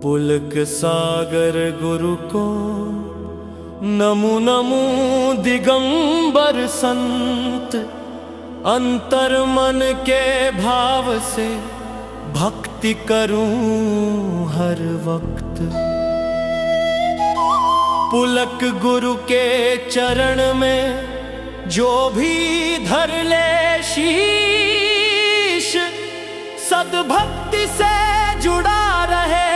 पुलक सागर गुरु को नमो नमो दिगंबर संत। अंतर मन के भाव से भक्ति करूं हर वक्त। पुलक गुरु के चरण में जो भी धर ले शीश, सद्भक्ति से जुड़ा रहे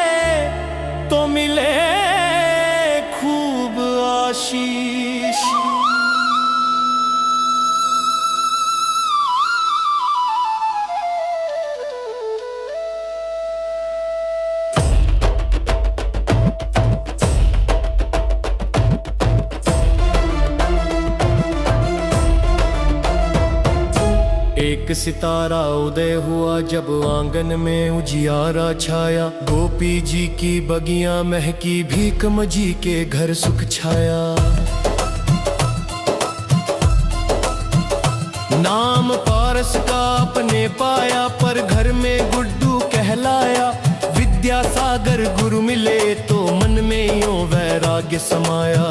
तो मिले खूब आशीष। एक सितारा उदय हुआ जब आंगन में उजियारा छाया। गोपी जी की बगियां महकी, भीकम जी के घर सुख छाया। नाम पारस का अपने पाया, पर घर में गुड्डू कहलाया। विद्या सागर गुरु मिले तो मन में यूं वैराग्य समाया।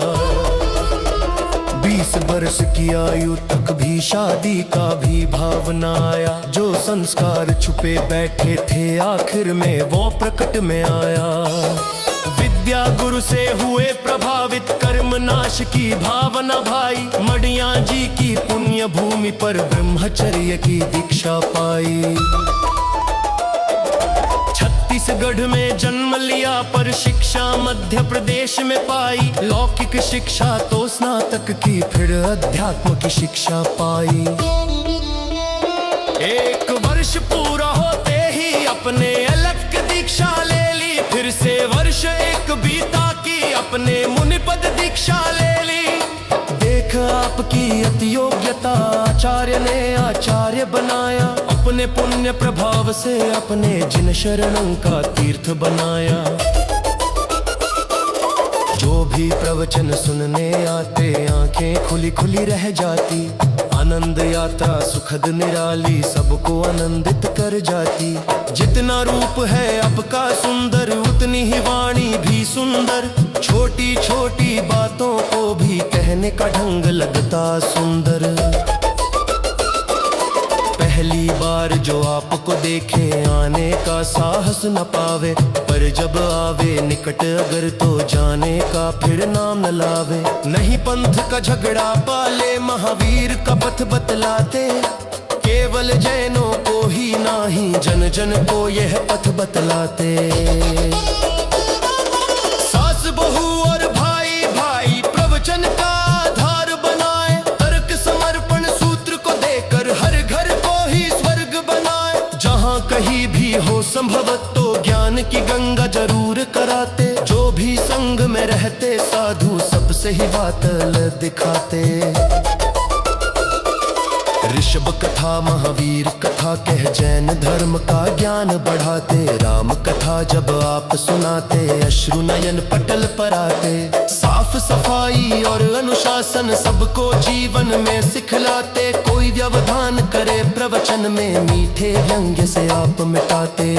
20 वर्ष की आयु तक भी शादी का भी भाव न आया। जो संस्कार छुपे बैठे थे आखिर में वो प्रकट में आया। विद्या गुरु से हुए प्रभावित, कर्म नाश की भावना भाई। मडिया जी की पुण्य भूमि पर ब्रह्मचर्य की दीक्षा पाई। छत्तीसगढ़ में जन्म लिया पर शिक्षा मध्य प्रदेश में पाई। लौकिक शिक्षा तो स्नातक की, फिर अध्यात्म की शिक्षा पाई। 1 वर्ष पूरा होते ही अपने अलग दीक्षा ले ली। फिर से वर्ष 1 बीता की अपने मुनिपद दीक्षा ले ली। देख आपकी अति योग्यता आचार्य ने आचार्य बनाया। अपने पुण्य प्रभाव से अपने जिन शरणों का तीर्थ बनाया। जो भी प्रवचन सुनने आते आंखें खुली खुली रह जाती। आनंद यात्रा सुखद निराली सबको आनंदित कर जाती। जितना रूप है अब का सुंदर, उतनी ही वाणी भी सुंदर। छोटी छोटी बातों को भी कहने का ढंग लगता सुंदर। पहली बार जो आपको देखे आने का साहस न पावे, पर जब आवे निकट अगर तो जाने का फिर नाम न लावे। नहीं पंथ का झगड़ा पाले, महावीर का पथ बतलाते। केवल जैनों को ही नाही, जन जन को यह पथ बतलाते। सास बहू और भाई भाई प्रवचन का आधार बनाए। तर्क समर्पण सूत्र को देकर हर घर को ही स्वर्ग बनाए। जहाँ कहीं भी हो संभव तो ज्ञान की गंगा जरूर कराते। जो भी संग में रहते साधु सबसे ही बातल दिखाते। ऋषभ कथा महावीर कथा कह जैन धर्म का ज्ञान बढ़ाते। राम कथा जब आप सुनाते अश्रु नयन पटल पर आते। साफ सफाई और अनुशासन सबको जीवन में सिखलाते। कोई व्यवधान करे प्रवचन में मीठे व्यंग्य से आप मिटाते।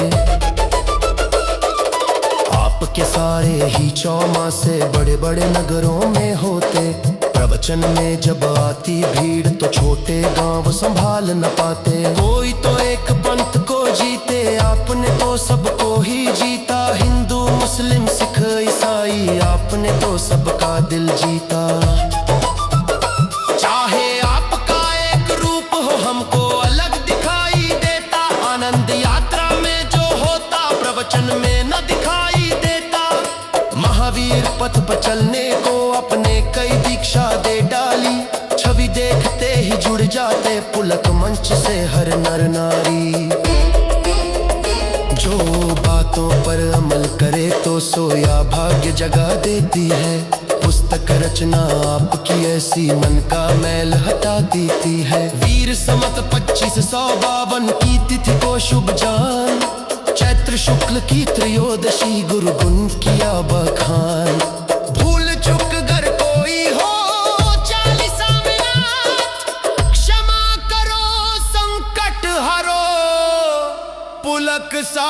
आपके सारे ही चौमासे बड़े बड़े नगरों में होते। प्रवचन में जब आती भीड़ तो छोटे गांव संभाल न पाते। कोई तो एक पंथ को जीते, आपने तो सबको ही जीता। हिंदू मुस्लिम सिख ईसाई आपने तो सबका दिल जीता। चाहे आपका एक रूप हो हमको अलग दिखाई देता। आनंद यात्रा में जो होता प्रवचन में न दिखाई देता। महावीर पथ पर चलने को अपने कई दीक्षा दे डाली। छवि देखते ही जुड़ जाते पुलक मंच से हर नर नारी। जो बातों पर अमल करे तो सोया भाग्य जगा देती है। पुस्तक रचना आपकी ऐसी मन का मैल हटा देती है। वीर समत 2552 की तिथि को शुभ जान। चैत्र शुक्ल की त्रयोदशी गुरु गुण किया बखान। भूल चुक कर कोई हो 40 मिनट, क्षमा करो संकट हरो। पुलक सा